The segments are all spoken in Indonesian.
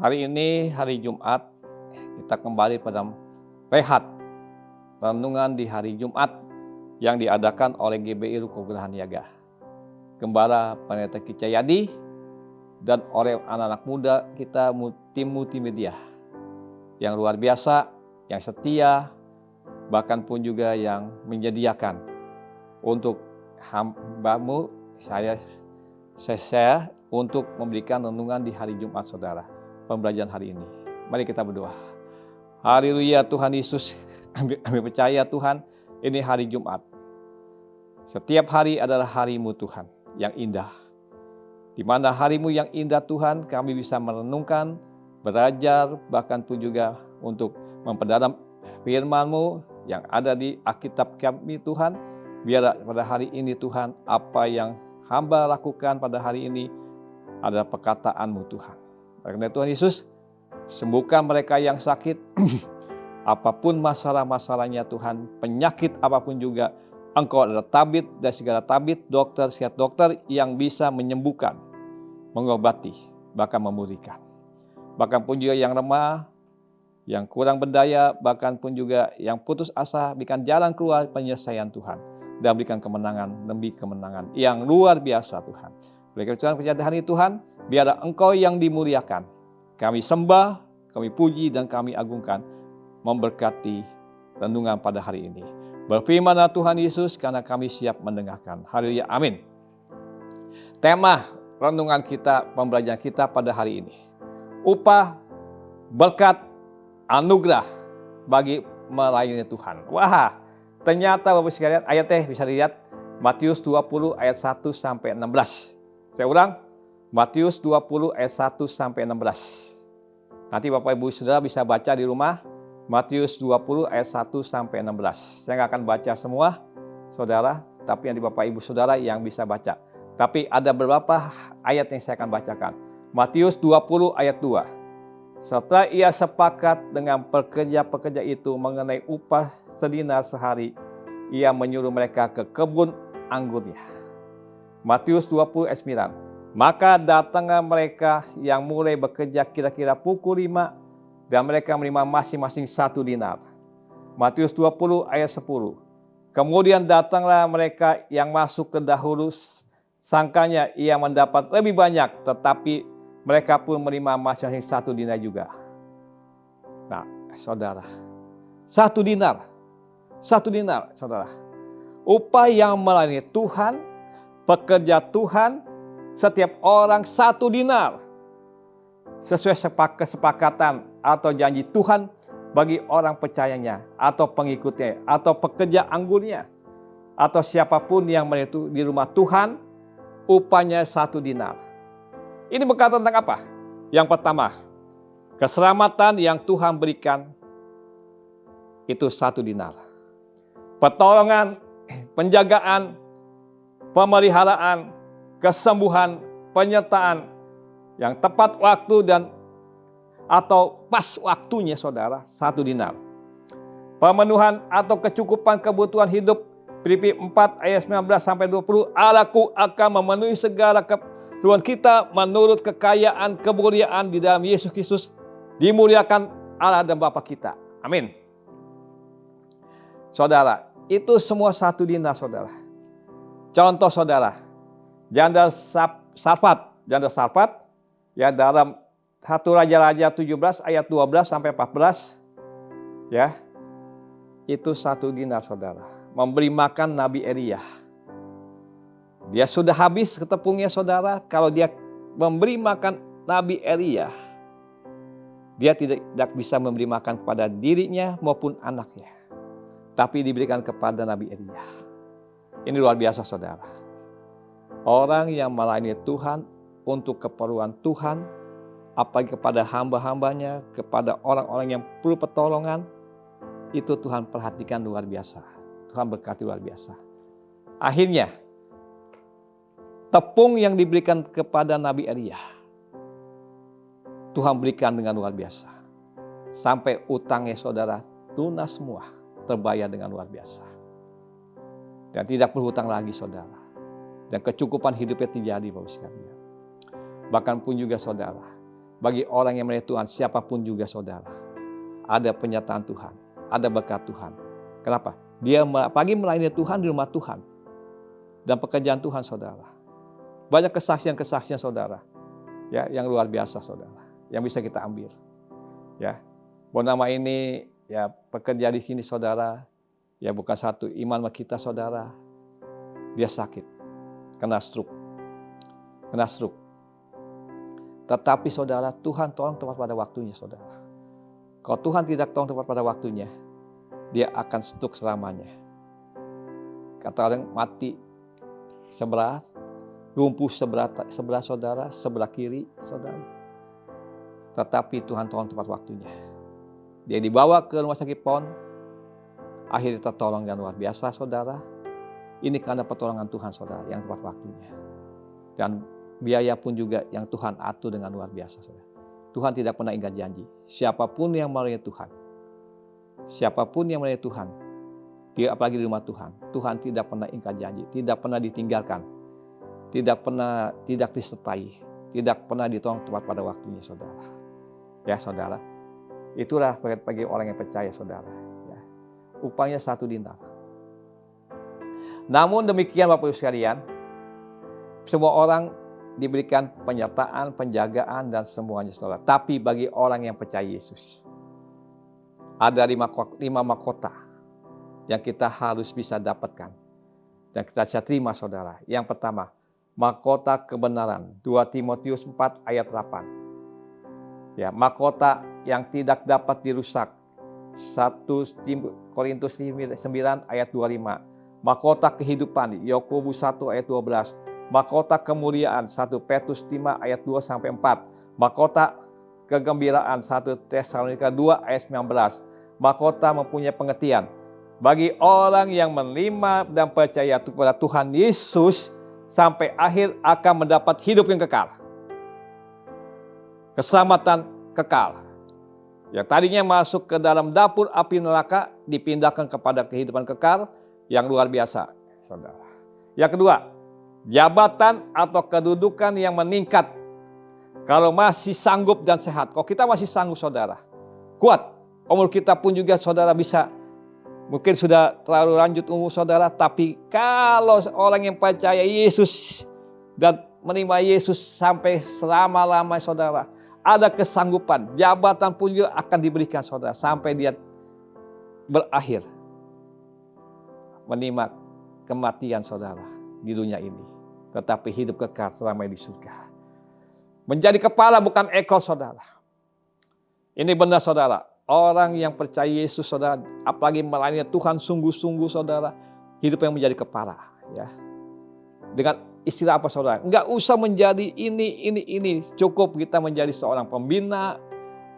Hari ini hari Jumat, kita kembali pada rehat renungan di hari Jumat yang diadakan oleh GBI Ruko Geraha Niaga. Gembala Pendeta Kicayadi dan oleh anak-anak muda kita tim multimedia yang luar biasa, yang setia, bahkan pun juga yang menyediakan untuk hambamu, saya untuk memberikan renungan di hari Jumat saudara, pembelajaran hari ini. Mari kita berdoa. Haleluya Tuhan Yesus, kami percaya Tuhan, ini hari Jumat. Setiap hari adalah harimu Tuhan yang indah. Di mana harimu yang indah Tuhan, kami bisa merenungkan, belajar, bahkan pun juga untuk memperdalam firman-Mu yang ada di Alkitab kami Tuhan. Biar pada hari ini Tuhan, apa yang hamba lakukan pada hari ini adalah perkataan-Mu Tuhan. Karena Tuhan Yesus, sembuhkan mereka yang sakit, apapun masalah-masalahnya Tuhan, penyakit apapun juga, Engkau adalah tabib dan segala tabib, dokter, psikiater, dokter yang bisa menyembuhkan, mengobati, bahkan memulihkan. Bahkan pun juga yang lemah, yang kurang berdaya, bahkan pun juga yang putus asa, berikan jalan keluar penyelesaian Tuhan. Dan berikan kemenangan demi kemenangan yang luar biasa Tuhan. Berikan Tuhan percaya hari Tuhan, biarlah Engkau yang dimuliakan. Kami sembah, kami puji dan kami agungkan, memberkati renungan pada hari ini. Berfirmanlah Tuhan Yesus karena kami siap mendengarkan. Haleluya, amin. Tema renungan kita, pembelajaran kita pada hari ini. Upah, berkat, anugerah bagi melayani Tuhan. Wah, ternyata Bapak sekalian, ayatnya bisa dilihat Matius 20 ayat 1 sampai 16. Saya ulang, Matius 20 ayat 1 sampai 16. Nanti Bapak Ibu Saudara bisa baca di rumah, Matius 20 ayat 1 sampai 16. Saya nggak akan baca semua, Saudara, tapi yang di Bapak Ibu Saudara yang bisa baca. Tapi ada beberapa ayat yang saya akan bacakan. Matius 20 ayat 2. Setelah ia sepakat dengan pekerja-pekerja itu mengenai upah sedinar sehari, ia menyuruh mereka ke kebun anggurnya. Matius 20 ayat 9. Maka datanglah mereka yang mulai bekerja kira-kira pukul 5 dan mereka menerima masing-masing 1 dinar. Matius 20 ayat 10. Kemudian datanglah mereka yang masuk ke dahulu, sangkanya ia mendapat lebih banyak, tetapi mereka pun menerima masing-masing 1 dinar juga. Nah, saudara, 1 dinar. 1 dinar, saudara. Upah yang melayani Tuhan, pekerja Tuhan, setiap orang 1 dinar. Sesuai kesepakatan atau janji Tuhan bagi orang percayanya, atau pengikutnya, atau pekerja anggurnya, atau siapapun yang di rumah Tuhan, upahnya 1 dinar. Ini berkata tentang apa? Yang pertama, keselamatan yang Tuhan berikan itu 1 dinar. Pertolongan, penjagaan, pemeliharaan, kesembuhan, penyertaan yang tepat waktu dan atau pas waktunya saudara, 1 dinar. Pemenuhan atau kecukupan kebutuhan hidup, Filipi 4 ayat 19 sampai 20, Allahku akan memenuhi segala keperluan kita menurut kekayaan kemuliaan di dalam Yesus Kristus. Dimuliakan Allah dan Bapa kita. Amin. Saudara, itu semua 1 dinar saudara. Contoh saudara, janda Sarfat ya, dalam 1 Raja-Raja 17 ayat 12 sampai 14 ya, itu 1 dinar saudara, memberi makan Nabi Elia. Dia sudah habis ketepungnya saudara. Kalau dia memberi makan Nabi Elia, dia tidak bisa memberi makan kepada dirinya maupun anaknya, tapi diberikan kepada Nabi Elia. Ini luar biasa saudara. Orang yang melayani Tuhan untuk keperluan Tuhan, apalagi kepada hamba-hambanya, kepada orang-orang yang perlu pertolongan, itu Tuhan perhatikan luar biasa. Tuhan berkati luar biasa. Akhirnya, tepung yang diberikan kepada Nabi Elia, Tuhan berikan dengan luar biasa. Sampai utangnya saudara lunas semua, terbayar dengan luar biasa. Dan tidak perlu hutang lagi saudara. Dan kecukupan hidupnya terjadi Bapak sekalian. Bahkan pun juga saudara, bagi orang yang melayani Tuhan, siapapun juga saudara, ada penyertaan Tuhan, ada berkat Tuhan. Kenapa? Dia pagi melayani Tuhan di rumah Tuhan dan pekerjaan Tuhan saudara. Banyak kesaksian-kesaksian saudara, ya, yang luar biasa saudara, yang bisa kita ambil. Ya, Bonama ini ya pekerja di sini saudara, ya bukan satu iman sama kita saudara. Dia sakit, kena stroke. Tetapi saudara, Tuhan tolong tepat pada waktunya saudara. Kalau Tuhan tidak tolong tepat pada waktunya, dia akan stroke selamanya. Kata orang mati sebelah, lumpuh sebelah saudara, sebelah kiri saudara. Tetapi Tuhan tolong tepat waktunya. Dia dibawa ke rumah sakit PON, akhirnya tertolong dengan luar biasa saudara. Ini karena pertolongan Tuhan saudara yang tepat waktunya. Dan biaya pun juga yang Tuhan atur dengan luar biasa saudara. Tuhan tidak pernah ingkar janji. Siapapun yang melayani Tuhan, dia apalagi di rumah Tuhan, Tuhan tidak pernah ingkar janji, tidak pernah ditinggalkan, tidak disertai, tidak pernah ditolong tepat pada waktunya saudara. Ya saudara, itulah bagi orang yang percaya saudara. Ya. Upahnya 1 dinar. Namun demikian Bapak Ibu sekalian, semua orang diberikan penyertaan, penjagaan dan semuanya saudara. Tapi bagi orang yang percaya Yesus, ada 5 mahkota yang kita harus bisa dapatkan dan kita bisa terima saudara. Yang pertama, mahkota kebenaran, 2 Timotius 4 ayat 8. Ya, mahkota yang tidak dapat dirusak, 1 Korintus 9 ayat 25. Mahkota kehidupan, Yakobus 1 ayat 12. Mahkota kemuliaan, 1 Petrus 5 ayat 2-4. Mahkota kegembiraan, 1 Tesalonika 2 ayat 19. Mahkota mempunyai pengertian. Bagi orang yang menerima dan percaya kepada Tuhan Yesus, sampai akhir akan mendapat hidup yang kekal. Keselamatan kekal. Yang tadinya masuk ke dalam dapur api neraka, dipindahkan kepada kehidupan kekal yang luar biasa, saudara. Yang kedua, jabatan atau kedudukan yang meningkat kalau masih sanggup dan sehat. Kalau kita masih sanggup saudara, kuat, umur kita pun juga saudara bisa, mungkin sudah terlalu lanjut umur saudara, tapi kalau orang yang percaya Yesus dan menerima Yesus sampai selama-lamanya saudara, ada kesanggupan, jabatan pun juga akan diberikan saudara sampai dia berakhir menerima kematian saudara di dunia ini, tetapi hidup kekal selama di surga. Menjadi kepala bukan ekor saudara. Ini benar saudara. Orang yang percaya Yesus saudara, apalagi melayani Tuhan sungguh-sungguh saudara, hidup yang menjadi kepala. Ya. Dengan istilah apa saudara? Enggak usah menjadi ini. Cukup kita menjadi seorang pembina,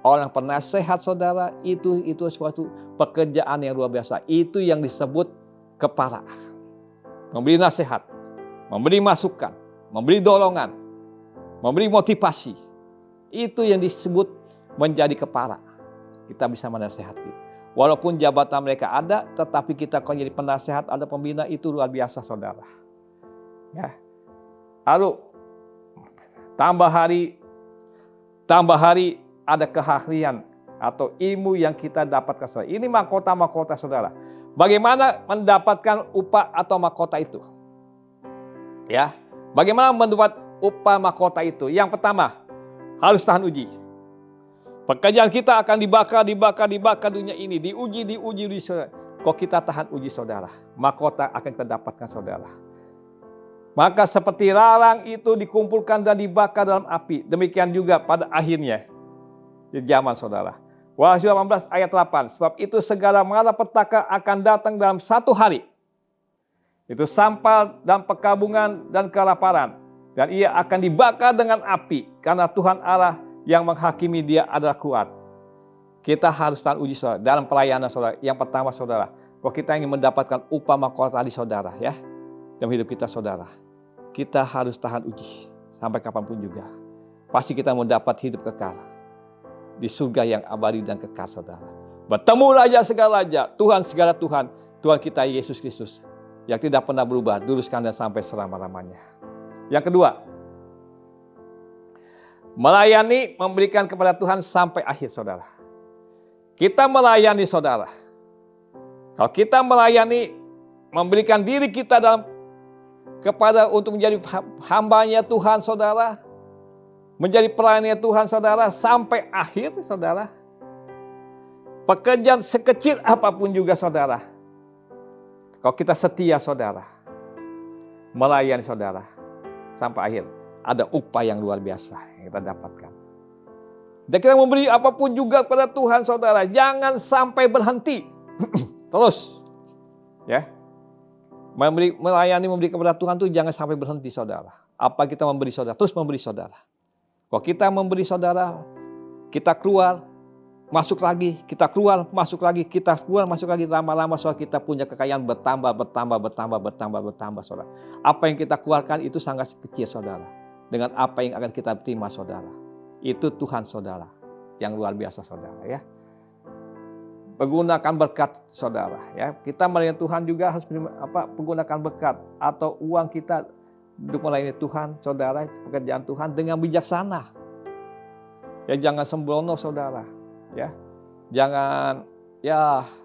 orang penasehat saudara. Itu suatu pekerjaan yang luar biasa. Itu yang disebut kepala. Memberi nasihat, memberi masukan, memberi dorongan, memberi motivasi. Itu yang disebut menjadi kepala. Kita bisa menasehati. Walaupun jabatan mereka ada, tetapi kita kalau jadi penasehat, ada pembina, itu luar biasa saudara. Ya. Lalu tambah hari ada keahlian atau ilmu yang kita dapatkan saudara. Ini mahkota-mahkota saudara. Bagaimana mendapatkan upah atau mahkota itu? Ya, bagaimana mendapat upah mahkota itu? Yang pertama, harus tahan uji. Pekerjaan kita akan dibakar dunia ini, diuji saudara. Kok kita tahan uji saudara, mahkota akan kita dapatkan saudara. Maka seperti larang itu dikumpulkan dan dibakar dalam api, demikian juga pada akhirnya di zaman saudara. Wahyu 18 ayat 8, sebab itu segala malapetaka akan datang dalam 1 hari. Itu sampal dan perkabungan dan kelaparan. Dan ia akan dibakar dengan api, karena Tuhan Allah yang menghakimi dia adalah kuat. Kita harus tahan uji saudara dalam pelayanan saudara. Yang pertama saudara, kalau kita ingin mendapatkan upah mahkota di saudara ya, dalam hidup kita saudara, kita harus tahan uji sampai kapanpun juga. Pasti kita mendapat hidup kekal di surga yang abadi dan kekal saudara. Bertemu Raja segala raja, Tuhan segala Tuhan, Tuhan kita Yesus Kristus yang tidak pernah berubah, dulu sekarang dan sampai selama-lamanya. Yang kedua, Melayani, memberikan kepada Tuhan sampai akhir, saudara. Kita melayani, saudara. Kalau kita melayani, memberikan diri kita kepada untuk menjadi hambanya Tuhan, saudara. Menjadi pelayannya Tuhan, saudara, sampai akhir, saudara. Pekerjaan sekecil apapun juga, saudara. Kalau kita setia, saudara, melayani, saudara, sampai akhir, ada upah yang luar biasa yang kita dapatkan. Dan kita memberi apapun juga kepada Tuhan, saudara. Jangan sampai berhenti. Terus. Ya. Melayani, memberi kepada Tuhan itu jangan sampai berhenti, saudara. Apa kita memberi, saudara? Terus memberi, saudara. Kalau kita memberi, saudara, kita keluar, masuk lagi, kita keluar, masuk lagi, kita keluar, masuk lagi, lama-lama saudara kita punya kekayaan bertambah, saudara. Apa yang kita keluarkan itu sangat kecil, saudara. Dengan apa yang akan kita terima, saudara. Itu Tuhan, saudara, yang luar biasa, saudara, ya. Pergunakan berkat, saudara, ya. Kita melayani Tuhan juga harus menggunakan berkat atau uang kita untuk melayani Tuhan, saudara, pekerjaan Tuhan dengan bijaksana. Ya, jangan sembrono, saudara. Ya, jangan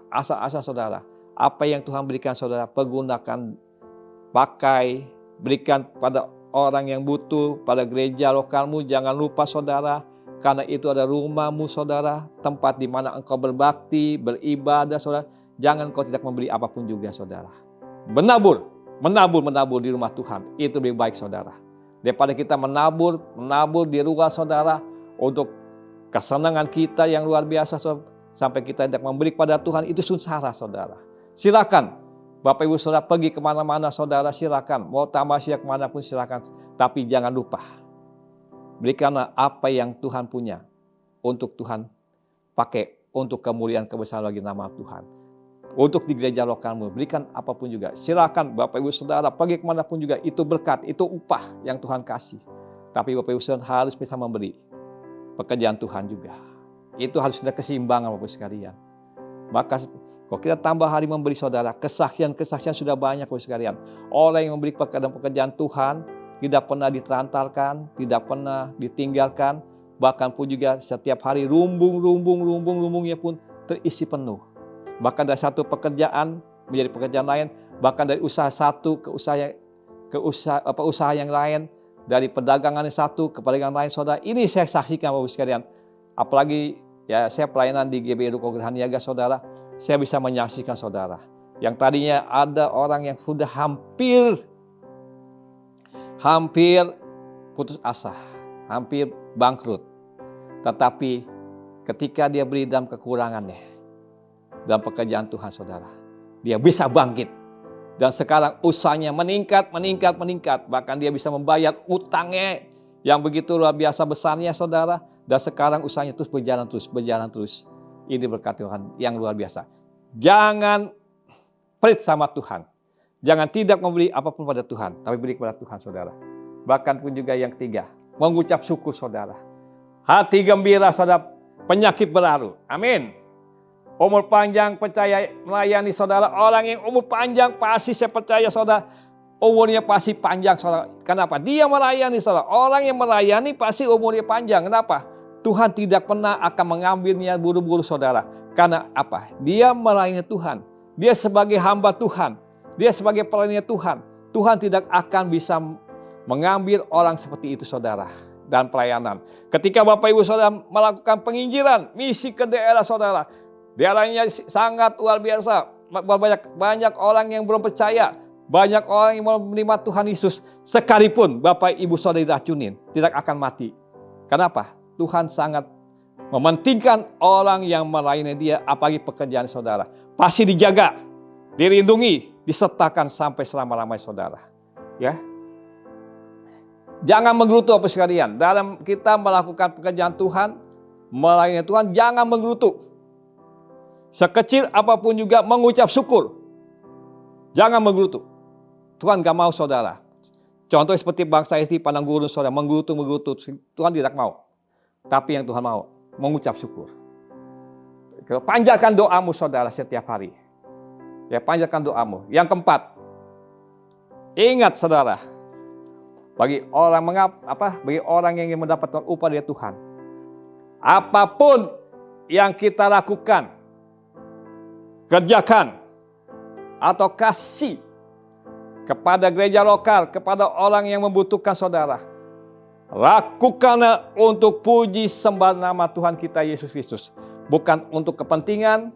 asa-asa, saudara. Apa yang Tuhan berikan, saudara, pergunakan, pakai, berikan pada orang yang butuh, pada gereja lokalmu. Jangan lupa, saudara, karena itu ada rumahmu, saudara, tempat di mana engkau berbakti, beribadah, saudara. Jangan engkau tidak memberi apapun juga, saudara. Menabur di rumah Tuhan, itu lebih baik, saudara. Daripada kita menabur di luar, saudara, untuk kesenangan kita yang luar biasa, sampai kita tidak memberi kepada Tuhan, itu sengsara, saudara. Silakan, Bapak Ibu Saudara pergi kemana-mana, saudara, silakan. Mau tamasya kemanapun silakan. Tapi jangan lupa, berikanlah apa yang Tuhan punya untuk Tuhan pakai untuk kemuliaan kebesaran bagi nama Tuhan. Untuk di gereja lokalmu, berikan apapun juga. Silakan Bapak Ibu Saudara pergi kemanapun juga, itu berkat, itu upah yang Tuhan kasih. Tapi Bapak Ibu Saudara harus bisa memberi. Pekerjaan Tuhan juga. Itu harus ada keseimbangan, Bapak sekalian. Maka kalau kita tambah hari memberi, saudara, kesaksian sudah banyak, Bapak sekalian. Orang yang memberi pekerjaan Tuhan tidak pernah ditelantarkan, tidak pernah ditinggalkan, bahkan pun juga setiap hari lumbungnya pun terisi penuh. Bahkan dari satu pekerjaan menjadi pekerjaan lain, bahkan dari usaha satu ke usaha yang lain. Dari perdagangan yang satu ke perdagangan lain, saudara. Ini saya saksikan, Bapak sekalian. Apalagi ya saya pelayanan di GBI Ruko Geraha Niaga, saudara. Saya bisa menyaksikan, saudara. Yang tadinya ada orang yang sudah hampir putus asa, hampir bangkrut. Tetapi ketika dia beri dalam kekurangannya, dalam pekerjaan Tuhan, saudara, dia bisa bangkit. Dan sekarang usahanya meningkat. Bahkan dia bisa membayar utangnya yang begitu luar biasa besarnya, saudara. Dan sekarang usahanya terus berjalan terus. Ini berkat Tuhan yang luar biasa. Jangan pelit sama Tuhan. Jangan tidak memberi apapun pada Tuhan, tapi beri kepada Tuhan, saudara. Bahkan pun juga yang ketiga, mengucap syukur, saudara. Hati gembira, saudara, penyakit berlalu. Amin. Umur panjang, percaya melayani, saudara. Orang yang umur panjang pasti saya percaya, saudara, umurnya pasti panjang, saudara. Kenapa? Dia melayani, saudara. Orang yang melayani pasti umurnya panjang. Kenapa? Tuhan tidak pernah akan mengambilnya buru-buru, saudara. Karena apa? Dia melayani Tuhan. Dia sebagai hamba Tuhan. Dia sebagai pelayannya Tuhan. Tuhan tidak akan bisa mengambil orang seperti itu, saudara. Dan pelayanan. Ketika Bapak Ibu Saudara melakukan penginjilan, misi ke daerah, saudara. Daerahnya sangat luar biasa. Banyak orang yang belum percaya. Banyak orang yang mau menerima Tuhan Yesus. Sekalipun Bapak Ibu Saudara diracunin, tidak akan mati. Kenapa? Tuhan sangat mementingkan orang yang melayani dia, apalagi pekerjaan saudara. Pasti dijaga, dilindungi, disertakan sampai selama-lamanya, saudara. Ya. Jangan menggerutu, Bapak sekalian. Dalam kita melakukan pekerjaan Tuhan, melayani Tuhan, jangan menggerutu. Sekecil apapun juga mengucap syukur. Jangan menggerutu. Tuhan gak mau, saudara. Contoh seperti bangsa Israel padang gurun, saudara, menggerutu. Tuhan tidak mau. Tapi yang Tuhan mau, mengucap syukur. Panjatkan doamu, saudara, setiap hari. Ya, panjatkan doamu. Yang keempat, ingat, saudara, Bagi orang bagi orang yang ingin mendapatkan upah dari Tuhan, apapun yang kita lakukan, kerjakan, atau kasih kepada gereja lokal, kepada orang yang membutuhkan saudara, lakukanlah untuk puji sembah nama Tuhan kita Yesus Kristus. Bukan untuk kepentingan,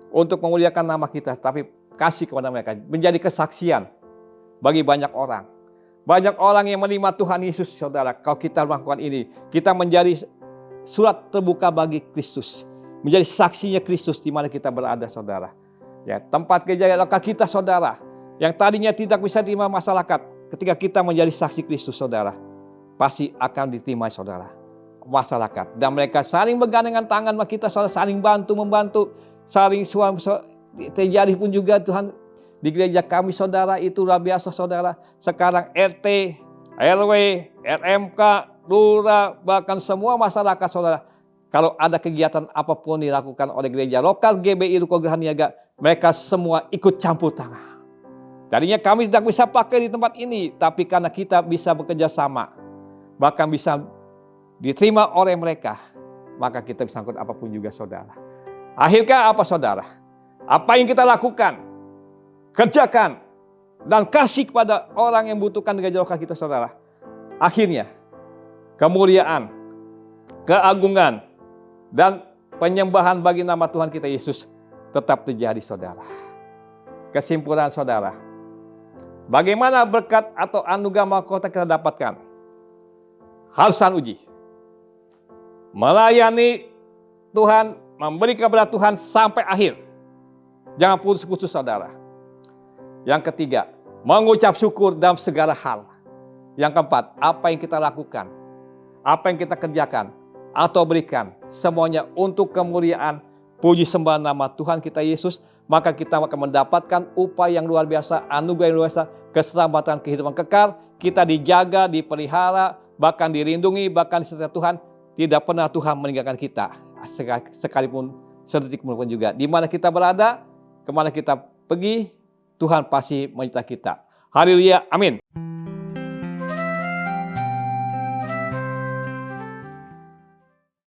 untuk memuliakan nama kita, tapi kasih kepada mereka. Menjadi kesaksian bagi banyak orang. Banyak orang yang menerima Tuhan Yesus, saudara. Kalau kita melakukan ini, kita menjadi surat terbuka bagi Kristus. Menjadi saksinya Kristus di mana kita berada, saudara. Ya, tempat gereja lokal kita, saudara, yang tadinya tidak bisa diterima masyarakat, ketika kita menjadi saksi Kristus, saudara, pasti akan diterima, saudara, masyarakat. Dan mereka saling bergandengan tangan sama kita, saudara, saling membantu, saling terjadi pun juga Tuhan. Di gereja kami, saudara, itu luar biasa, saudara. Sekarang RT, RW, RMK, lurah, bahkan semua masyarakat, saudara. Kalau ada kegiatan apapun dilakukan oleh gereja lokal GBI Ruko Geraha Niaga, mereka semua ikut campur tangan. Tadinya kami tidak bisa pakai di tempat ini, tapi karena kita bisa bekerja sama, bahkan bisa diterima oleh mereka, maka kita bisa lakukan apapun juga, saudara. Akhirnya apa, saudara? Apa yang kita lakukan? Kerjakan dan kasih kepada orang yang membutuhkan gereja lokal kita, saudara. Akhirnya kemuliaan, keagungan, dan penyembahan bagi nama Tuhan kita Yesus tetap terjadi, saudara. Kesimpulan, saudara, bagaimana berkat atau anugerah mahkota kita dapatkan? Harusan uji. Melayani Tuhan, memberi kepada Tuhan sampai akhir. Jangan putus-putus, saudara. Yang ketiga, mengucap syukur dalam segala hal. Yang keempat, apa yang kita lakukan, apa yang kita kerjakan atau berikan, semuanya untuk kemuliaan puji sembah nama Tuhan kita Yesus, maka kita akan mendapatkan upah yang luar biasa, anugerah yang luar biasa, keselamatan, kehidupan kekal. Kita dijaga, dipelihara, bahkan dilindungi, bahkan setelah Tuhan, tidak pernah Tuhan meninggalkan kita, sekalipun sedetik pun juga. Di mana kita berada, kemana kita pergi, Tuhan pasti menyertai kita. Haleluya, amin.